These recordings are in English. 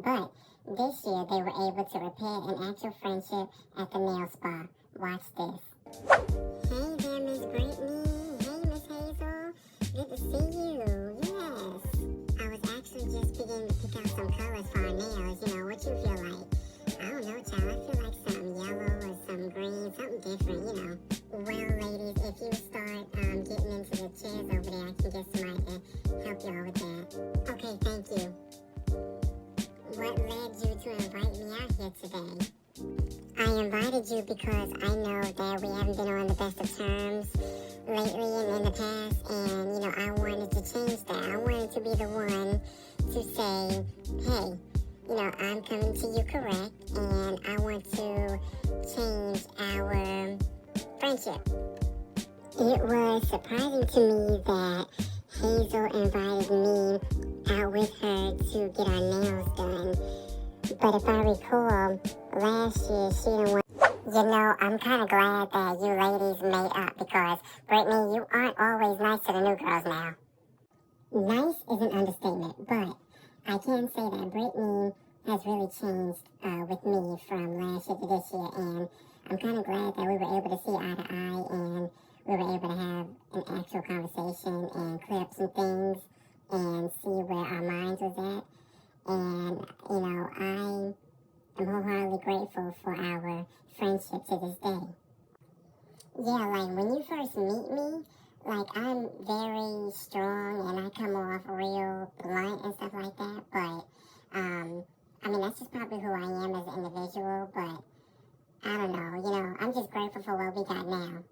But this year, they were able to repair an actual friendship at the nail spa. Watch this. Hey there, Miss Brittany. Hey, Miss Hazel. Good to see you. Yes. I was actually just beginning to pick out some colors for our nails. You know, what you feel like? I don't know, child. I feel like some yellow or some green, something different, you know. Well, ladies, if you start getting into the chairs over there, I can get somebody to help y'all with that. Okay, thank you. What led you to invite me out here today? I invited you because I know that we haven't been on the best of terms lately and in the past, and, you know, I wanted to change that. I wanted to be the one to say, hey, you know, I'm coming to you correct, and I want to change our friendship. It was surprising to me that Hazel invited me out with her to get our nails done. But if I recall, last year she didn't want... You know, I'm kind of glad that you ladies made up because, Brittany, you aren't always nice to the new girls now. Nice is an understatement, but I can say that Brittany has really changed with me from last year to this year, and I'm kind of glad that we were able to see eye to eye and we were able to have an actual conversation and clear up some things and see where our minds was at. And, you know, I am wholeheartedly grateful for our friendship to this day. Yeah, like when you first meet me, like I'm very strong and I come off real blunt and stuff like that, but I mean, that's just probably who I am as an individual, but I don't know, you know, I'm just grateful for what we got now.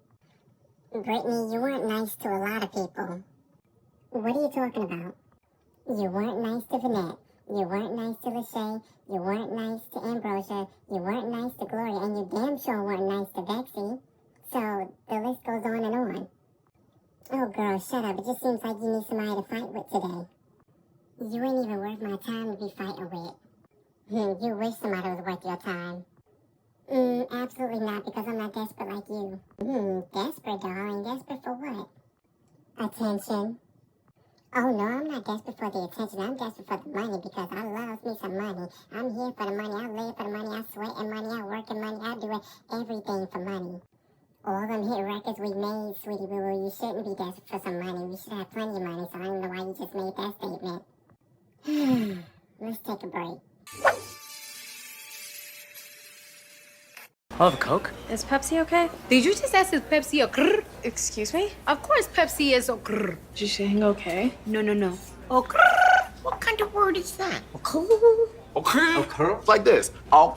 Brittany, you weren't nice to a lot of people. What are you talking about? You weren't nice to Vanette. You weren't nice to Lachey. You weren't nice to Ambrosia. You weren't nice to Gloria. And you damn sure weren't nice to Betsy. So the list goes on and on. Oh, girl, shut up. It just seems like you need somebody to fight with today. You ain't even worth my time to be fighting with. You wish somebody was worth your time. Absolutely not, because I'm not desperate like you. Desperate, darling. Desperate for what? Attention. Oh, no, I'm not desperate for the attention. I'm desperate for the money because I love me some money. I'm here for the money. I live for the money. I sweat in money. I work in money. I do everything for money. All them hit records we made, sweetie boo, you shouldn't be desperate for some money. We should have plenty of money, so I don't know why you just made that statement. Let's take a break. I'll have a Coke. Is Pepsi okay? Did you just ask if Pepsi a grrr? Excuse me? Of course Pepsi is a grrr. Is she saying okay? No. Oh, grrr. What kind of word is that? Okay. Like this. Oh.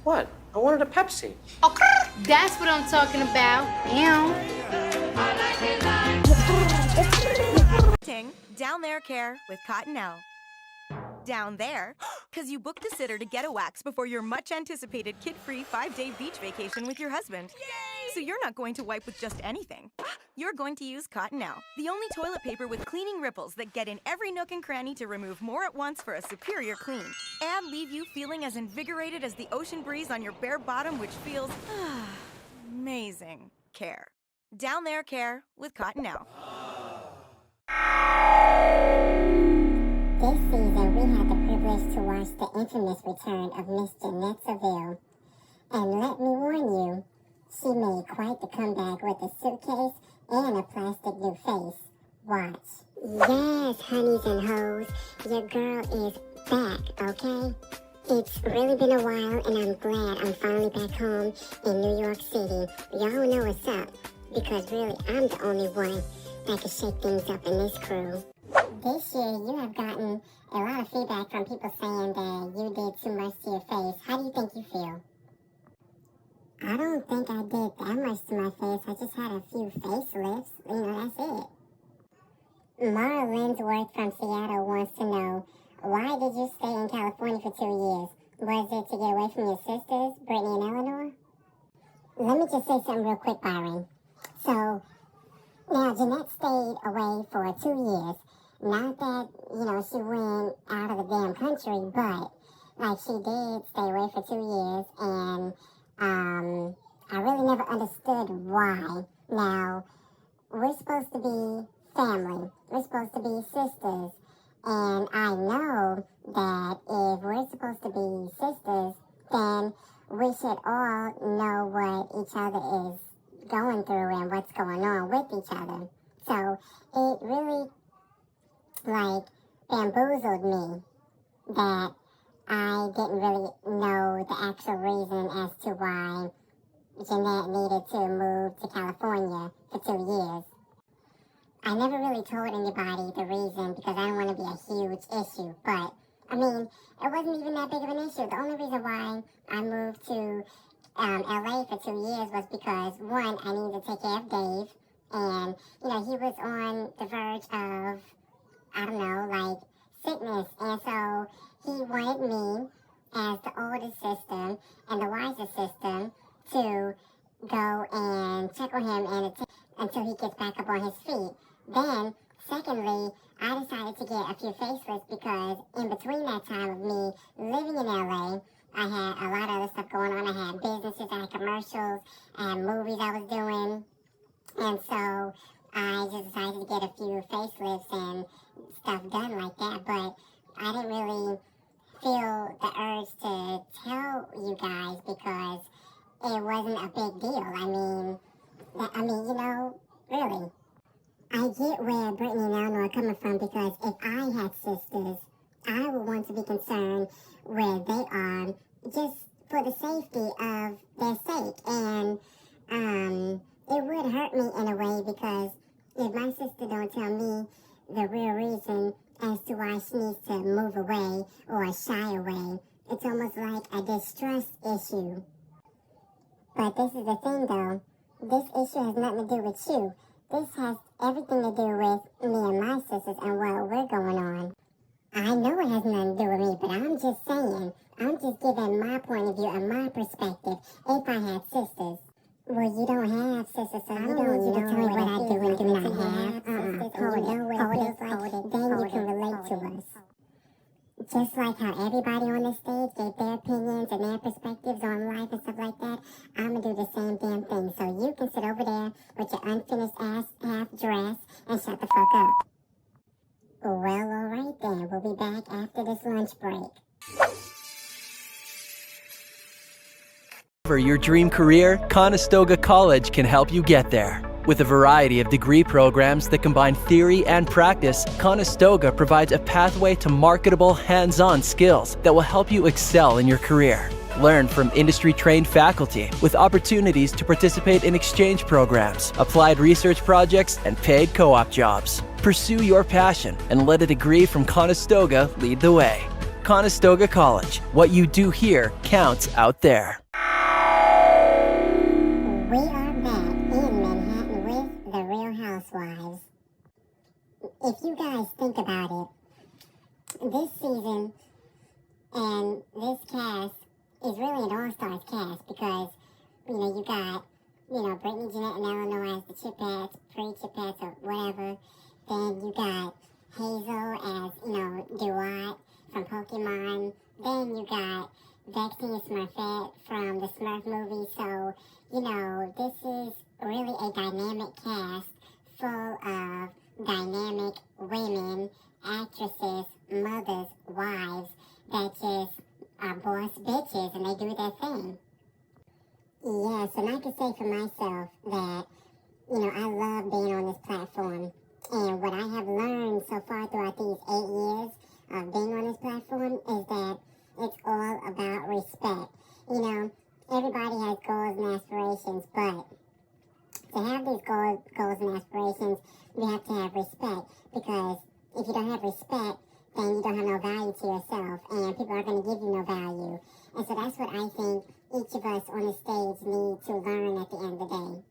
What? I wanted a Pepsi. Oh, grrr. That's what I'm talking about. Down there care with Cottonelle. Down there, because you booked a sitter to get a wax before your much-anticipated kid-free 5-day beach vacation with your husband. Yay! So you're not going to wipe with just anything. You're going to use Cottonelle, the only toilet paper with cleaning ripples that get in every nook and cranny to remove more at once for a superior clean. And leave you feeling as invigorated as the ocean breeze on your bare bottom, which feels amazing. Care. Down there care with Cottonelle. This season, we had the privilege to watch the infamous return of Miss Jeanette Seville. And let me warn you, she made quite the comeback with a suitcase and a plastic new face. Watch. Yes, honeys and hoes, your girl is back, okay? It's really been a while, and I'm glad I'm finally back home in New York City. Y'all know what's up, because really, I'm the only one that can shake things up in this crew. This year, you have gotten a lot of feedback from people saying that you did too much to your face. How do you think you feel? I don't think I did that much to my face. I just had a few facelifts. You know, that's it. Mara Linsworth from Seattle wants to know, why did you stay in California for 2 years? Was it to get away from your sisters, Brittany and Eleanor? Let me just say something real quick, Byron. So, now Jeanette stayed away for 2 years. Not that, you know, she went out of the damn country, but, like, she did stay away for 2 years, and, I really never understood why. Now, we're supposed to be family. We're supposed to be sisters. And I know that if we're supposed to be sisters, then we should all know what each other is going through and what's going on with each other. So it really, bamboozled me that I didn't really know the actual reason as to why Jeanette needed to move to California for 2 years. I never really told anybody the reason because I didn't want to be a huge issue. But, I mean, it wasn't even that big of an issue. The only reason why I moved to LA for 2 years was because, one, I needed to take care of Dave. And, he was on the verge of, sickness. And so he wanted me, as the oldest sister and the wisest sister, to go and check on him and until he gets back up on his feet. Then, secondly, I decided to get a few facelifts because in between that time of me living in LA, I had a lot of other stuff going on. I had businesses, I had commercials, and movies I was doing. And so I just decided to get a few facelifts and stuff done like that. But I didn't really feel the urge to tell you guys because it wasn't a big deal. Really. I get where Brittany and Eleanor are coming from because if I had sisters, I would want to be concerned where they are just for the safety of their sake. And it would hurt me in a way because if my sister don't tell me the real reason as to why she needs to move away or shy away, it's almost like a distrust issue. But this is the thing though, this issue has nothing to do with you. This has everything to do with me and my sisters and what we're going on. I know it has nothing to do with me, but I'm just saying, I'm just giving my point of view and my perspective if I had sisters. Well, you don't have sisters, so I don't want you to tell me what I do and do not have. Then you can relate to us. Just like how everybody on the stage gave their opinions and their perspectives on life and stuff like that, I'm going to do the same damn thing. So you can sit over there with your unfinished ass half dress and shut the fuck up. Well, alright then. We'll be back after this lunch break. For your dream career, Conestoga College can help you get there. With a variety of degree programs that combine theory and practice, Conestoga provides a pathway to marketable, hands-on skills that will help you excel in your career. Learn from industry-trained faculty with opportunities to participate in exchange programs, applied research projects, and paid co-op jobs. Pursue your passion and let a degree from Conestoga lead the way. Conestoga College. What you do here counts out there. We are back in Manhattan with the Real Housewives. If you guys think about it, this season and this cast is really an all-stars cast because, you got, Brittany, Jeanette, and Eleanor as the Chipettes, pre-Chipettes, or whatever. Then you got Hazel as, Duat from Pokemon. Then you got Vexy and Smurfette from the Smurf movie. So, this is really a dynamic cast full of dynamic women, actresses, mothers, wives that just are boss bitches and they do their thing. Yes, and I can say for myself that, I love being on this platform. And what I have learned so far throughout these 8 years of being on this platform is that it's all about respect. Everybody has goals and aspirations, but to have these goals and aspirations, you have to have respect. Because if you don't have respect, then you don't have no value to yourself, and people are going to give you no value. And so that's what I think each of us on the stage need to learn at the end of the day.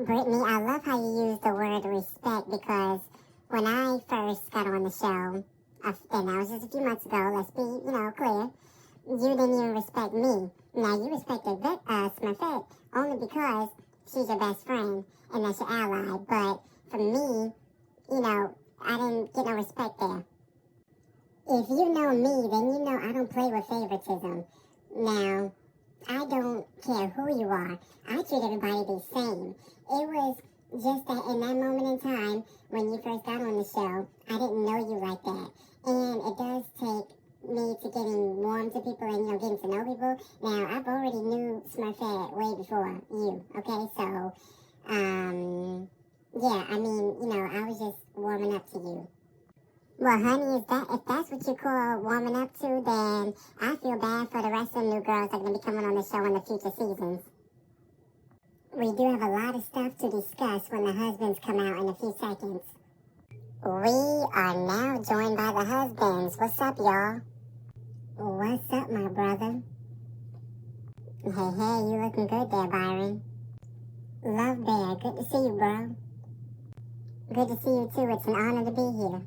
Brittany, I love how you use the word respect because when I first got on the show, and that was just a few months ago, let's be, clear, you didn't even respect me. Now, you respected Smurfette only because she's your best friend and that's your ally. But for me, I didn't get no respect there. If you know me, then you know I don't play with favoritism. Now, I don't care who you are. I treat everybody the same. It was just that in that moment in time, when you first got on the show, I didn't know you like that. And it does take me to getting warm to people and, getting to know people. Now, I've already knew Smurfette way before you, okay? So, yeah, I mean, I was just warming up to you. Well, honey, if that's what you call warming up to, then I feel bad for the rest of the new girls that are going to be coming on the show in the future seasons. We do have a lot of stuff to discuss when the husbands come out in a few seconds. We are now joined by the husbands. What's up, y'all? What's up, my brother? Hey, you looking good there, Byron. Love Bear, good to see you, bro. Good to see you, too. It's an honor to be here.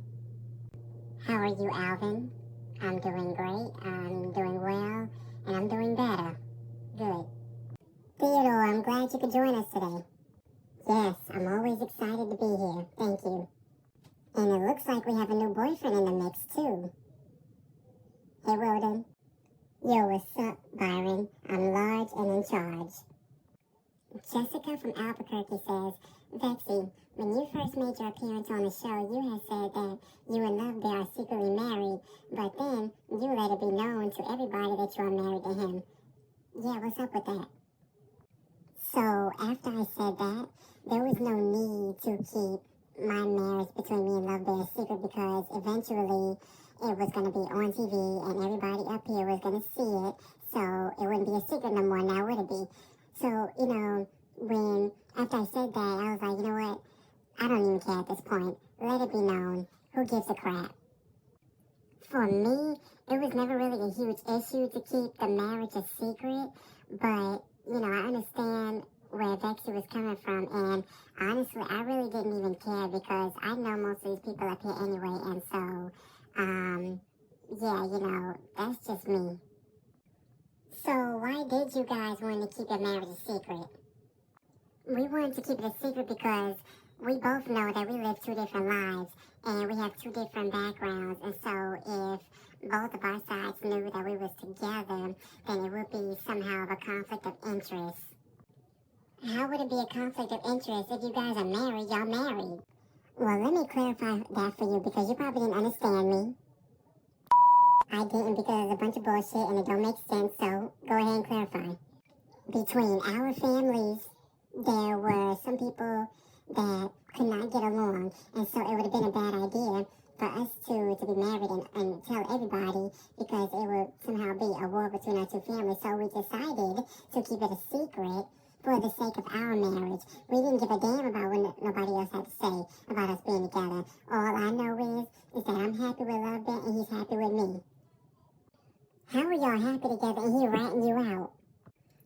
How are you, Alvin? I'm doing great, I'm doing well, and I'm doing better. Good. Theodore, I'm glad you could join us today. Yes, I'm always excited to be here. Thank you. And it looks like we have a new boyfriend in the mix, too. Hey, Wilden. Yo, what's up, Byron? I'm large and in charge. Jessica from Albuquerque says, Vexy, when you first made your appearance on the show, you had said that you and Love Bear are secretly married, but then you let it be known to everybody that you are married to him. Yeah, what's up with that? So, after I said that, there was no need to keep my marriage between me and Love Bear a secret because eventually it was going to be on TV and everybody up here was going to see it, so it wouldn't be a secret no more, now would it be? So, after I said that, I was like, you know what? I don't even care at this point. Let it be known. Who gives a crap? For me, it was never really a huge issue to keep the marriage a secret, but, I understand where Vexy was coming from, and honestly, I really didn't even care because I know most of these people up here anyway, and so, yeah, that's just me. So why did you guys want to keep your marriage a secret? We wanted to keep it a secret because we both know that we live two different lives and we have two different backgrounds, and so if both of our sides knew that we was together, then it would be somehow of a conflict of interest. How would it be a conflict of interest if you guys are married? Y'all married. Well, let me clarify that for you because you probably didn't understand me. I didn't because it's a bunch of bullshit and it don't make sense, so go ahead and clarify. Between our families, there were some people that could not get along, and so it would have been a bad idea for us to be married and tell everybody because it would somehow be a war between our two families. So we decided to keep it a secret for the sake of our marriage. We didn't give a damn about what nobody else had to say about us being together. All I know is that I'm happy with Love Bear and he's happy with me. How are y'all happy together and he ratting you out?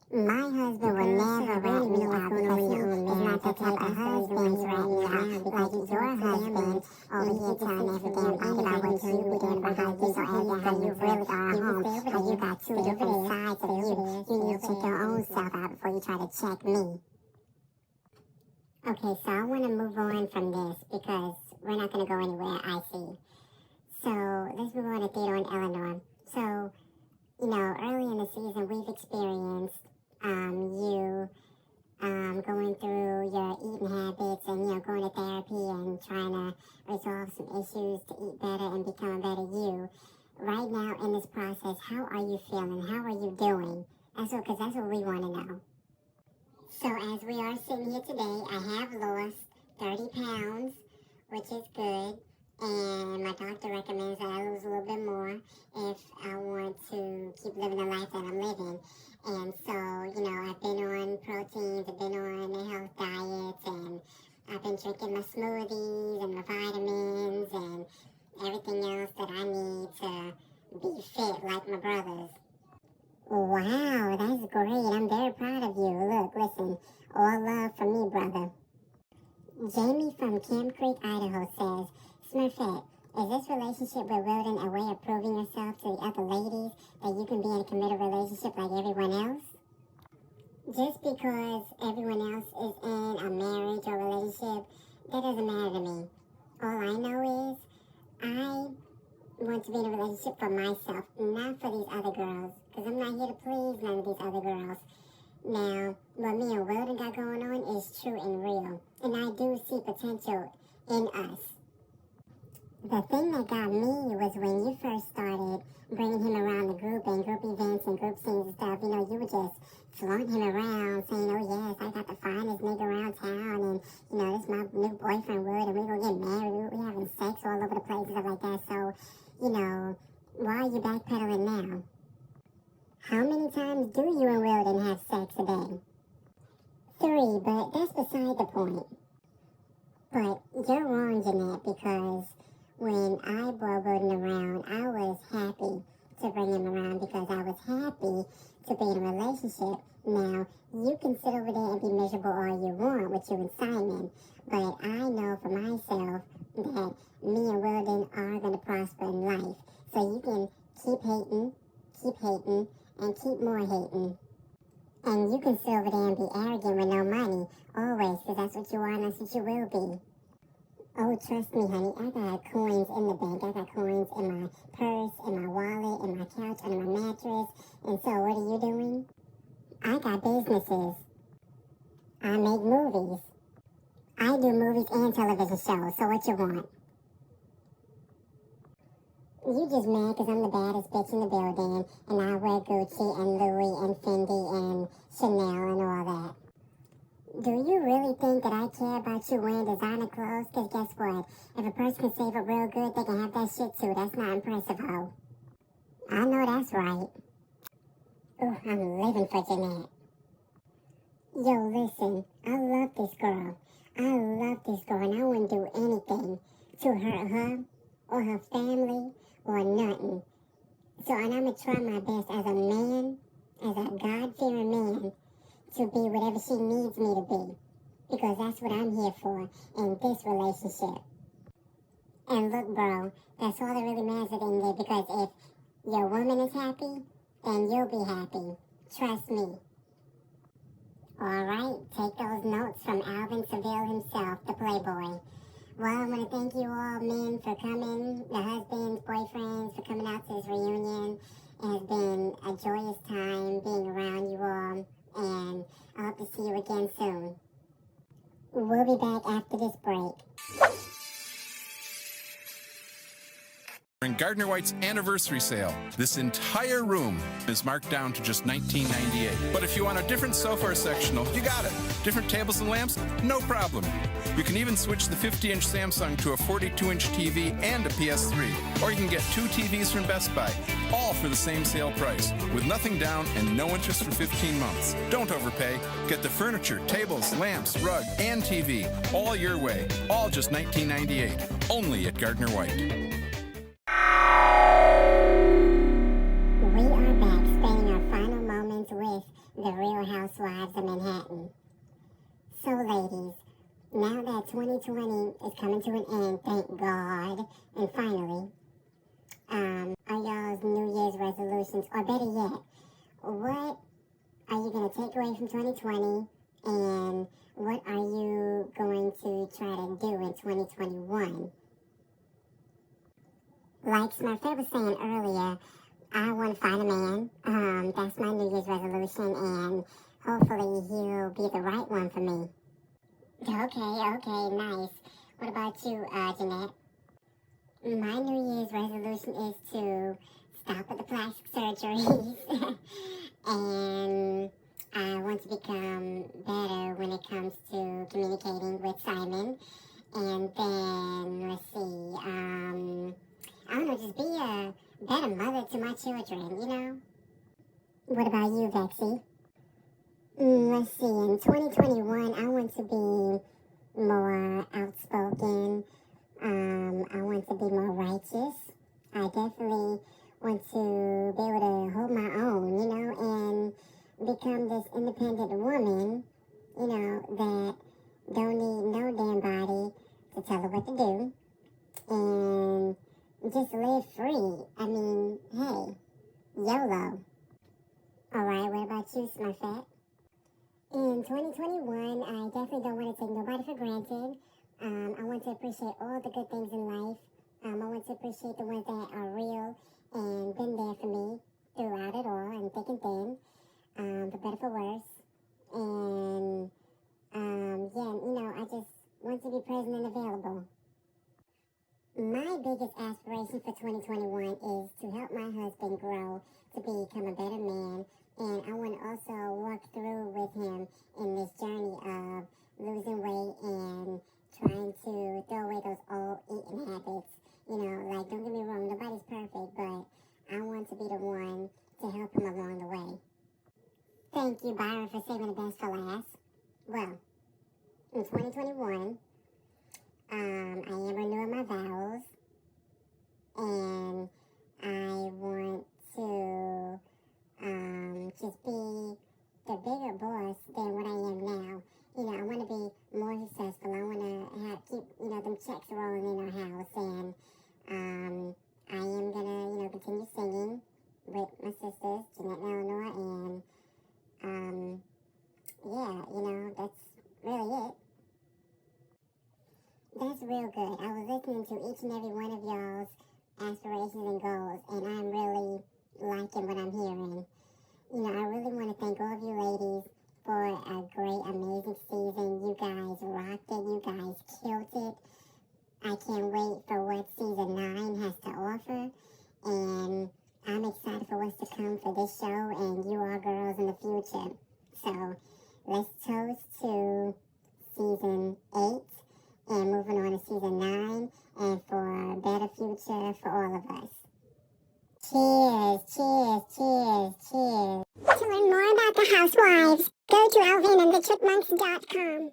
My husband will never rat me out because he is not the type of husband to rat me out like your husband over here telling every damn body about what you did about how you so how you really are at home. How you got two different sides of you. You need to check your own self out before you try to check me. Okay, so I want to move on from this because we're not going to go anywhere, I see. So let's move on to Theodore and Eleanor. So, early in the season, we've experienced you going through your eating habits and, going to therapy and trying to resolve some issues to eat better and become a better you. Right now in this process, how are you feeling? How are you doing? Because that's what we want to know. So as we are sitting here today, I have lost 30 pounds, which is good. And my doctor recommends that I lose a little bit more if I want to keep living the life that I'm living. And so, I've been on proteins, I've been on the health diets, and I've been drinking my smoothies and my vitamins and everything else that I need to be fit like my brothers. Wow, that's great. I'm very proud of you. Look, listen, all love from me, brother. Jamie from Camp Creek, Idaho says, Smurfette, is this relationship with Wilden a way of proving yourself to the other ladies that you can be in a committed relationship like everyone else? Just because everyone else is in a marriage or relationship, that doesn't matter to me. All I know is I want to be in a relationship for myself, not for these other girls. because I'm not here to please none of these other girls. Now, what me and Weldon got going on is true and real, and I do see potential in us. The thing that got me was when you first started bringing him around the group and group events and group scenes and stuff. You know, you would just flaunt him around saying, oh yes, I got the finest nigga around town, and you know, this my new boyfriend Wood, and we gonna get married, we having sex all over the place and stuff like that. So, you know, why are you backpedaling now? How many times do you and Weldon have sex a day? 3, but that's beside the point. But you're wrong, Jeanette, because when I brought Weldon around, I was happy to bring him around because I was happy to be in a relationship. Now, you can sit over there and be miserable all you want with you and Simon, but I know for myself that me and Weldon are going to prosper in life. So you can keep hating, and keep more hating. And you can sit over there and be arrogant with no money, always, because that's what you are and that's what you will be. Oh, trust me, honey, I got coins in the bank. I got coins in my purse, in my wallet, in my couch, under my mattress. And so what are you doing? I got businesses. I make movies. I do movies and television shows, so what you want? You just mad because I'm the baddest bitch in the building, and I wear Gucci and Louis and Fendi and Chanel and all that. Do you really think that I care about you wearing designer clothes? Because guess what? If a person can save up real good, they can have that shit too. That's not impressive, ho. I know that's right. Ooh, I'm living for Jeanette. Yo, listen, I love this girl. And I wouldn't do anything to hurt her or her family or nothing. So, and I'm going to try my best as a man, as a God-fearing man, to be whatever she needs me to be, because that's what I'm here for in this relationship. And look, bro, that's all that really matters at the end of the day, because if your woman is happy, then you'll be happy. Trust me. Alright, take those notes from Alvin Seville himself, the Playboy. Well, I want to thank you all men for coming, the husbands, boyfriends, for coming out to this reunion. It has been a joyous time being around you all, and I hope to see you again soon. We'll be back after this break. In Gardner White's anniversary sale, this entire room is marked down to just $19.98. But if you want a different sofa or sectional, you got it. Different tables and lamps? No problem. You can even switch the 50-inch Samsung to a 42-inch TV and a PS3. Or you can get 2 TVs from Best Buy, all for the same sale price, with nothing down and no interest for 15 months. Don't overpay. Get the furniture, tables, lamps, rug, and TV, all your way. All just $19.98. Only at Gardner White. We are back, spending our final moments with the Real Housewives of Manhattan. So, ladies, now that 2020 is coming to an end, thank God, and finally, are y'all's New Year's resolutions, or better yet, what are you going to take away from 2020, and what are you going to try to do in 2021? Like Smurfette was saying earlier, I want to find a man. That's my New Year's resolution, and hopefully he'll be the right one for me. Okay, nice. What about you, Jeanette? My New Year's resolution is to stop with the plastic surgeries, and I want to become better when it comes to communicating with Simon, and then, let's see, I don't know, just be a better mother to my children, you know? What about you, Vexy? Let's see, in 2021, I want to be more outspoken. I want to be more righteous. I definitely want to be able to hold my own, you know, and become this independent woman, you know, that don't need no damn body to tell her what to do. And just live free. I mean, hey, YOLO. Alright, what about you, Smurfette? In 2021, I definitely don't want to take nobody for granted. I want to appreciate all the good things in life. I want to appreciate the ones that are real and been there for me, throughout it all, and thick and thin, for better for worse. And, yeah, you know, I just want to be present and available. My biggest aspiration for 2021 is to help my husband grow to become a better man, and I want to also walk through with him in this journey of losing weight and trying to throw away those old eating habits. You know, like, don't get me wrong, nobody's perfect, but I want to be the one to help him along the way. Thank you, Byron, for saving the best for last. Well, in 2021, I am renewing my vows, and I want to just be the bigger boss than what I am now. You know, I want to be more successful. I want to keep, you know, them checks rolling in our house, and I am gonna, you know, continue singing with my sisters, Jeanette and Eleanor, and yeah, you know, that's really it. That's real good. I was listening to each and every one of y'all's aspirations and goals, and I'm really liking what I'm hearing. You know, I really want to thank all of you ladies for a great, amazing season. You guys rocked it. You guys killed it. I can't wait for what season 9 has to offer, and I'm excited for what's to come for this show and you all girls in the future. So let's toast to season 8 and moving on to season 9, and for a better future for all of us. Cheers, cheers, cheers, cheers. To learn more about the Housewives, go to alvinandthechipmunks.com.